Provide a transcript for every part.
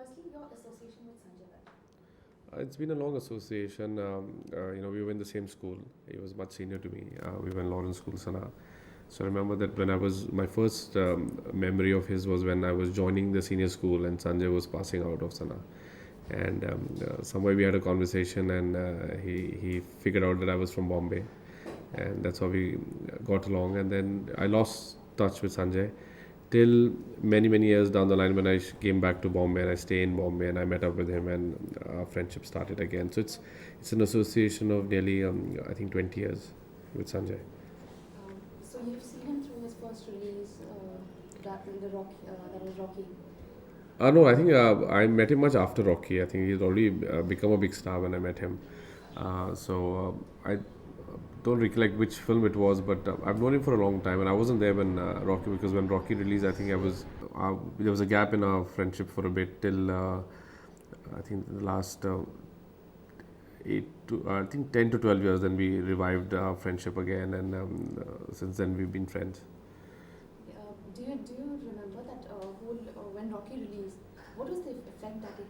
firstly, your association with Sanjay Dutt. It's been a long association. We were in the same school. He was much senior to me. We were in Lawrence School Sanawar. So I remember that when I was, my first memory of his was when I was joining the senior school and Sanjay was passing out of Sana. And somewhere we had a conversation, and he figured out that I was from Bombay. And that's how we got along. And then I lost touch with Sanjay till many years down the line when I came back to Bombay and I stay in Bombay and I met up with him, and our friendship started again. So it's an association of nearly I think 20 years with Sanjay. So you've seen him through his first release, that was Rocky. No, I think I met him much after Rocky. I think he's already become a big star when I met him. I don't recollect which film it was, but I've known him for a long time, and I wasn't there when Rocky, because when Rocky released, I think I was. There was a gap in our friendship for a bit till I think the last 10 to 12 years. Then we revived our friendship again, and since then we've been friends. Do you remember that when Rocky released? What was the effect that it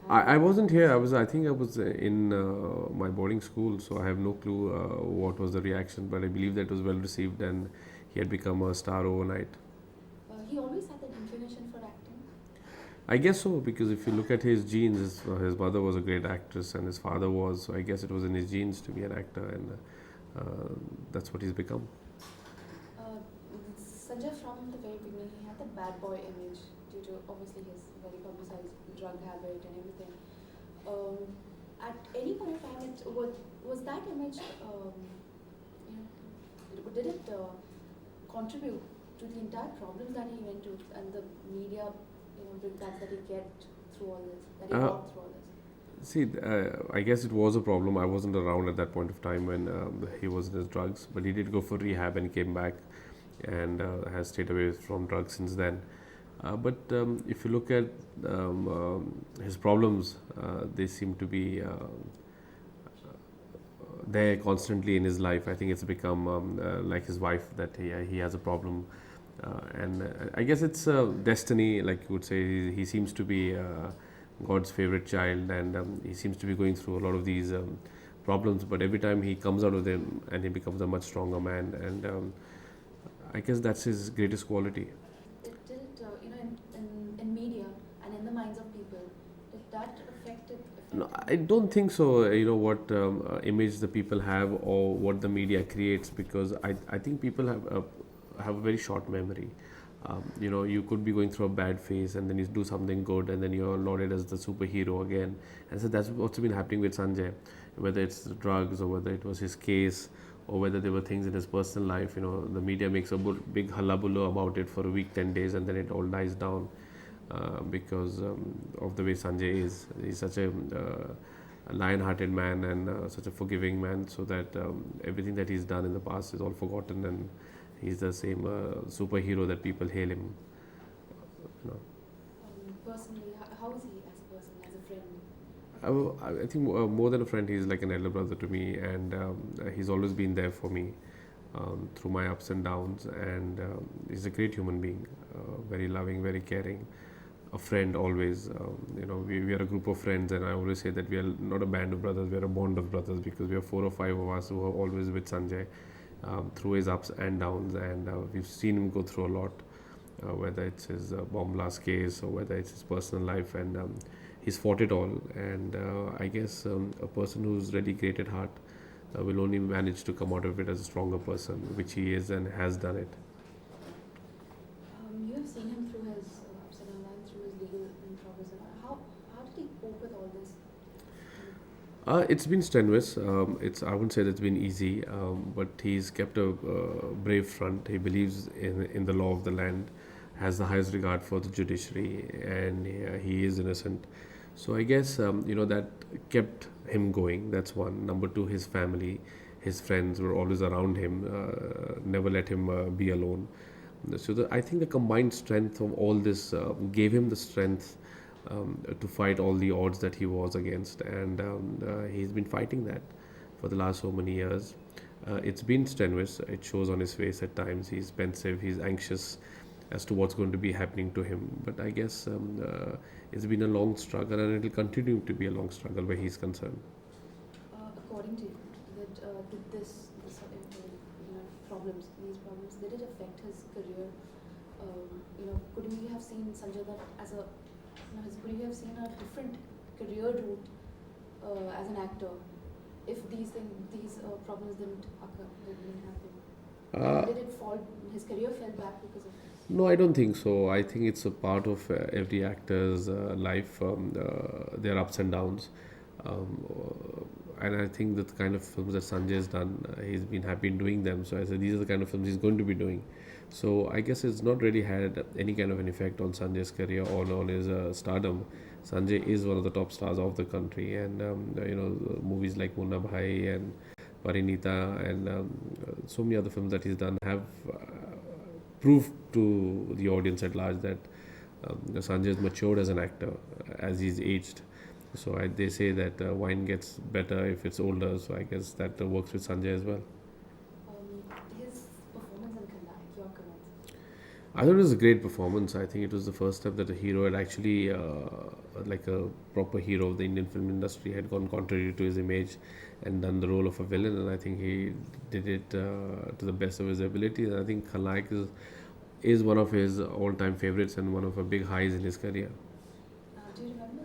had? I wasn't here. I think I was in my boarding school, so I have no clue what was the reaction. But I believe that it was well received, and he had become a star overnight. He always had an inclination for acting. I guess so, because if you look at his genes, his mother was a great actress, and his father was. So I guess it was in his genes to be an actor, and that's what he's become. Sanjay, from the very beginning, he had the bad boy image due to obviously his very publicized drug habit and everything. At any point of time, was that image, did it contribute to the entire problem that he went to and the media, bringbacks that he get through all this, that he got through all this? See, I guess it was a problem. I wasn't around at that point of time when he was in his drugs, but he did go for rehab and came back, and has stayed away from drugs since then. But if you look at his problems, they seem to be there constantly in his life. I think it's become like his wife, that he has a problem. And I guess it's destiny, like you would say. He seems to be God's favorite child, and he seems to be going through a lot of these problems. But every time he comes out of them, and he becomes a much stronger man. And I guess that's his greatest quality. Did it, in media and in the minds of people, did that affect it? No, I don't think so. What image the people have or what the media creates, because I think people have a very short memory. You could be going through a bad phase, and then you do something good, and then you're lauded as the superhero again. And so that's what's been happening with Sanjay, whether it's the drugs or whether it was his case or whether there were things in his personal life. The media makes a big hullabaloo about it for a week, 10 days, and then it all dies down because of the way Sanjay is. He's such a lion-hearted man, and such a forgiving man, so that everything that he's done in the past is all forgotten, and he's the same superhero that people hail him. Personally, how is he as a person, as a friend? I think more than a friend, he's like an elder brother to me, and he's always been there for me through my ups and downs. And he's a great human being, very loving, very caring, a friend always. We are a group of friends, and I always say that we are not a band of brothers, we are a bond of brothers, because we are 4 or 5 of us who are always with Sanjay through his ups and downs, and we've seen him go through a lot, whether it's his bomb blast case or whether it's his personal life, and he's fought it all. And I guess a person who's really great at heart will only manage to come out of it as a stronger person, which he is and has done it. You have seen him through his ups and downs, through his legal troubles. How did he cope with all this? It's been strenuous. I wouldn't say that it's been easy, but he's kept a brave front. He believes in the law of the land, has the highest regard for the judiciary, and he is innocent. So I guess that kept him going. That's one. Number two, his family, his friends were always around him, never let him be alone. So I think the combined strength of all this gave him the strength to fight all the odds that he was against, and he's been fighting that for the last so many years. It's been strenuous. It shows on his face at times. He's pensive. He's anxious. as to what's going to be happening to him. But I guess it's been a long struggle, and it will continue to be a long struggle where he's concerned. According to you, did this these problems, did it affect his career? Could we have seen Sanjay Dutt as a, could we have seen a different career route as an actor if these problems didn't occur, didn't happen? Did it fall? His career fell back because of this? No, I don't think so. I think it's a part of every actor's life, their ups and downs. And I think that the kind of films that Sanjay has done, he's been happy in doing them. So I said these are the kind of films he's going to be doing. So I guess it's not really had any kind of an effect on Sanjay's career or on his stardom. Sanjay is one of the top stars of the country, and movies like Munna Bhai and Parinita and so many other films that he's done have proved to the audience at large that Sanjay has matured as an actor as he's aged. So they say that wine gets better if it's older. So I guess that works with Sanjay as well. His performance in Khakee, your comments? I thought it was a great performance. I think it was the first time that a hero had actually, like a proper hero of the Indian film industry, had gone contrary to his image and done the role of a villain. And I think he did it to the best of his ability. And I think Khakee is one of his all-time favorites and one of the big highs in his career. Do you remember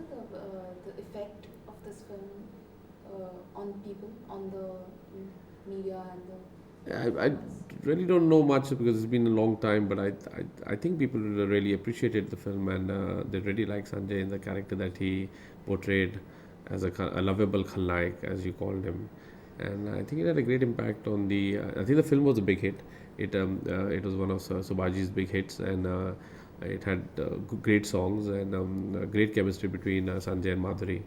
the effect of this film on people, on the media and the... I really don't know much because it's been a long time, but I think people really appreciated the film, and they really like Sanjay in the character that he portrayed as a lovable Khalnaik, as you called him. And I think it had a great impact on the... I think the film was a big hit. It was one of Subhaji's big hits, and it had great songs and great chemistry between Sanjay and Madhuri.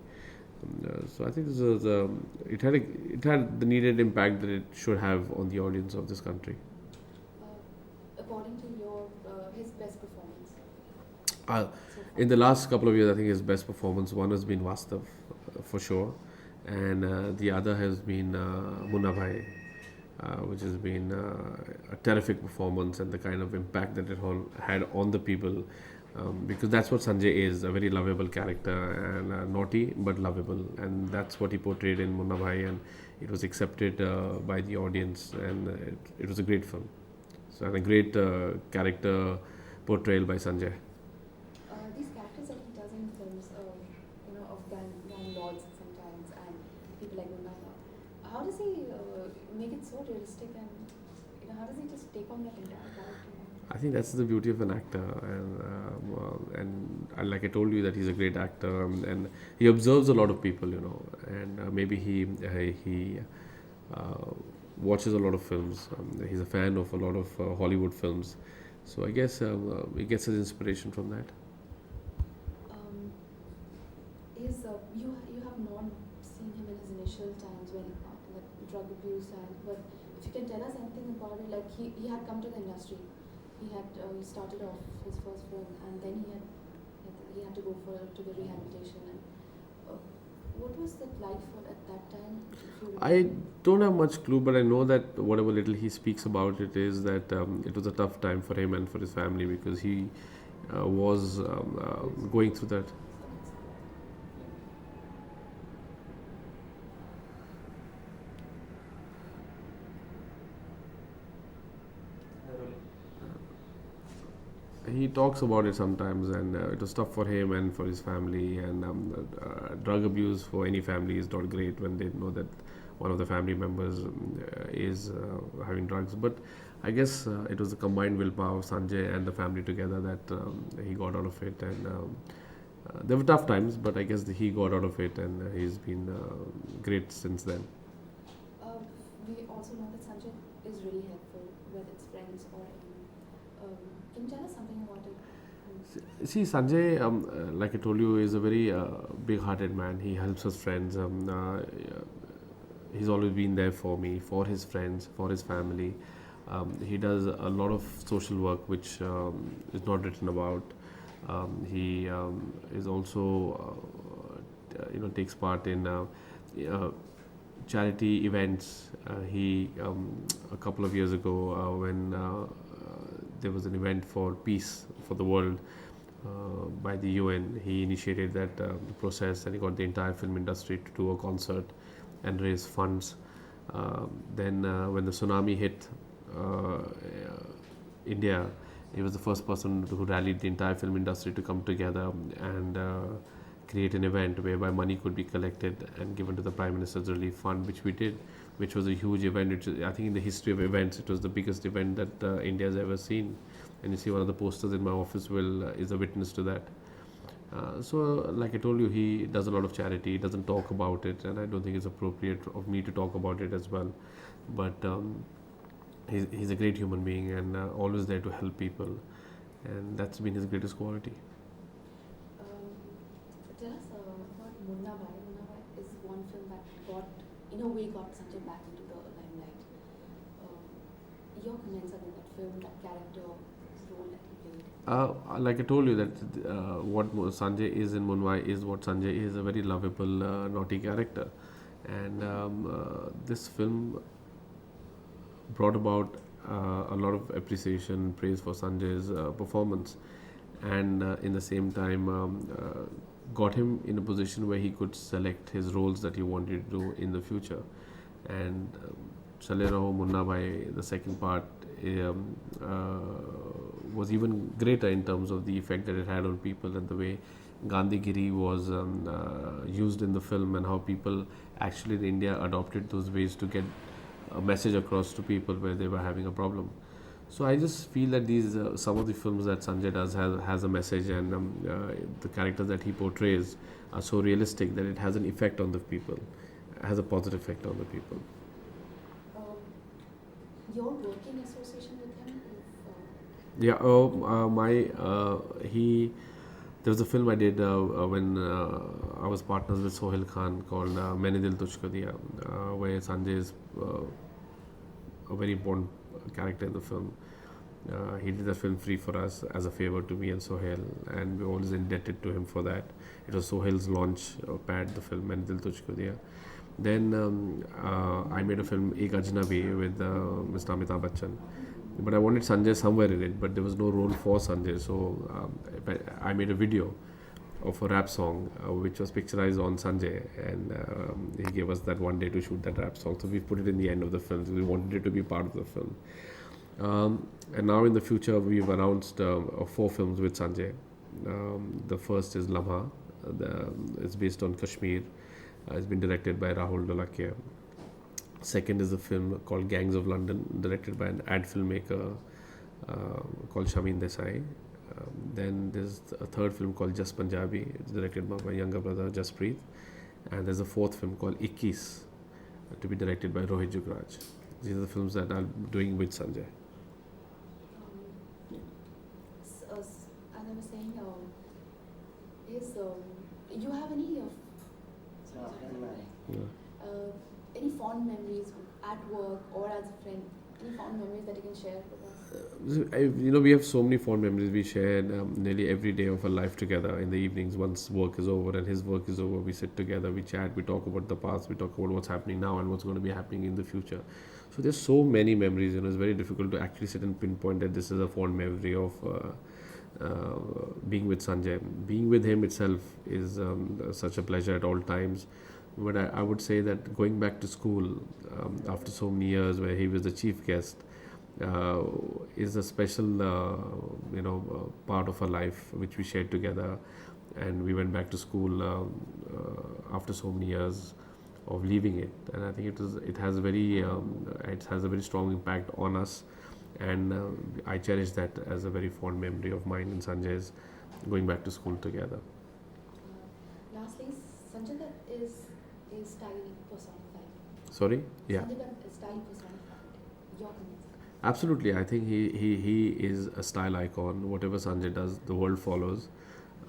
So I think this was it had the needed impact that it should have on the audience of this country. According to your his best performance. In the last couple of years, I think his best performance, one has been Vastav, for sure, and the other has been Munna Bhai, which has been a terrific performance, and the kind of impact that it all had on the people. Because that's what Sanjay is, a very lovable character, and naughty but lovable, and that's what he portrayed in Munna Bhai, and it was accepted by the audience, and it was a great film. So, and a great character portrayal by Sanjay. These characters that he does in films, of gang lords sometimes, and people like Munna, how does he make it so realistic, and how does he just take on that entire character? I think that's the beauty of an actor, and like I told you that he's a great actor, and he observes a lot of people, and maybe he watches a lot of films. He's a fan of a lot of Hollywood films, so I guess he gets his inspiration from that. You have not seen him in his initial times when like drug abuse, but if you can tell us anything about it, like he had come to the industry. He started off his first film, and then he had to go to the rehabilitation. And what was it like at that time? I don't have much clue, but I know that whatever little he speaks about it is that it was a tough time for him and for his family, because he was going through that. He talks about it sometimes, and it was tough for him and for his family, and drug abuse for any family is not great when they know that one of the family members is having drugs. But I guess it was the combined willpower of Sanjay and the family together that he got out of it, and there were tough times, but I guess he got out of it, and he's been great since then. We also know that Sanjay is really helpful, whether it's friends or can you tell us something about it? See, Sanjay, like I told you, is a very big-hearted man. He helps his friends. He's always been there for me, for his friends, for his family. He does a lot of social work, which is not written about. He is also, takes part in charity events. He a couple of years ago, when there was an event for peace for the world by the UN. He initiated that process, and he got the entire film industry to do a concert and raise funds. Then when the tsunami hit India, he was the first person who rallied the entire film industry to come together and create an event whereby money could be collected and given to the Prime Minister's Relief Fund, which we did, which was a huge event. I think in the history of events, it was the biggest event that India has ever seen. And you see one of the posters in my office is a witness to that. So, like I told you, he does a lot of charity. He doesn't talk about it, and I don't think it's appropriate of me to talk about it as well. But he's a great human being and always there to help people, and that's been his greatest quality. Tell us about Munna Bhai. Munna Bhai is one film that got Sanjay back into the limelight. Your comments about that film, that character, role that he played? Like I told you that what Sanjay is in Munwai is what Sanjay is, a very lovable, naughty character. And this film brought about a lot of appreciation and praise for Sanjay's performance, and in the same time got him in a position where he could select his roles that he wanted to do in the future. And Chale Raho Munna Bhai, the second part, was even greater in terms of the effect that it had on people, and the way Gandhigiri was used in the film, and how people actually in India adopted those ways to get a message across to people where they were having a problem. So I just feel that these some of the films that Sanjay does has a message, and the characters that he portrays are so realistic that it has an effect on the people, has a positive effect on the people. Your working association with him? There was a film I did when I was partners with Sohail Khan called Maine Dil Tujhko Diya, where Sanjay is a very important character in the film. He did the film free for us as a favor to me and Sohail, and we're always indebted to him for that. It was Sohail's launch pad, the film Maine Dil Tujhko Diya. Then I made a film Ek Ajnabi with Mr. Amitabh Bachchan. But I wanted Sanjay somewhere in it, but there was no role for Sanjay. So I made a video of a rap song which was picturized on Sanjay, and he gave us that one day to shoot that rap song. So we put it in the end of the film. So we wanted it to be part of the film. And now in the future, we've announced 4 films with Sanjay. The first is Lamha. It's based on Kashmir. It's been directed by Rahul Dolakia. Second is a film called Gangs of London, directed by an ad filmmaker called Shamin Desai. Then there's a third film called Just Punjabi. It's directed by my younger brother Jaspreet. And there's a fourth film called 21 to be directed by Rohit Jugraj. These are the films that I'm doing with Sanjay. As I was saying, you have any any fond memories at work or as a friend? Any fond memories that you can share with us? We have so many fond memories. We share nearly every day of our life together in the evenings. Once work is over and his work is over, we sit together, we chat, we talk about the past, we talk about what's happening now and what's going to be happening in the future. So there's so many memories. It's very difficult to actually sit and pinpoint that this is a fond memory of being with Sanjay. Being with him itself is such a pleasure at all times. But I would say that going back to school after so many years, where he was the chief guest, is a special part of our life which we shared together. And we went back to school after so many years of leaving it, and I think it has a very strong impact on us, and I cherish that as a very fond memory of mine and Sanjay's, going back to school together. Lastly, Sanjay Dutt is style personified. Sorry? Yeah. Sanjay Dutt is style personified. Your comments? Absolutely. I think he is a style icon. Whatever Sanjay does, the world follows.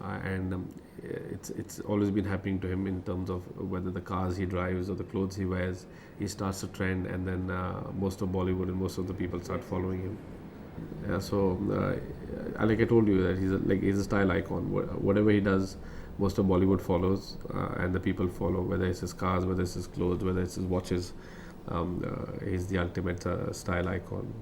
And it's always been happening to him in terms of whether the cars he drives or the clothes he wears. He starts a trend, and then most of Bollywood and most of the people start following him. Like I told you, that he's a style icon. Whatever he does, most of Bollywood follows, and the people follow. Whether it's his cars, whether it's his clothes, whether it's his watches, he's the ultimate style icon.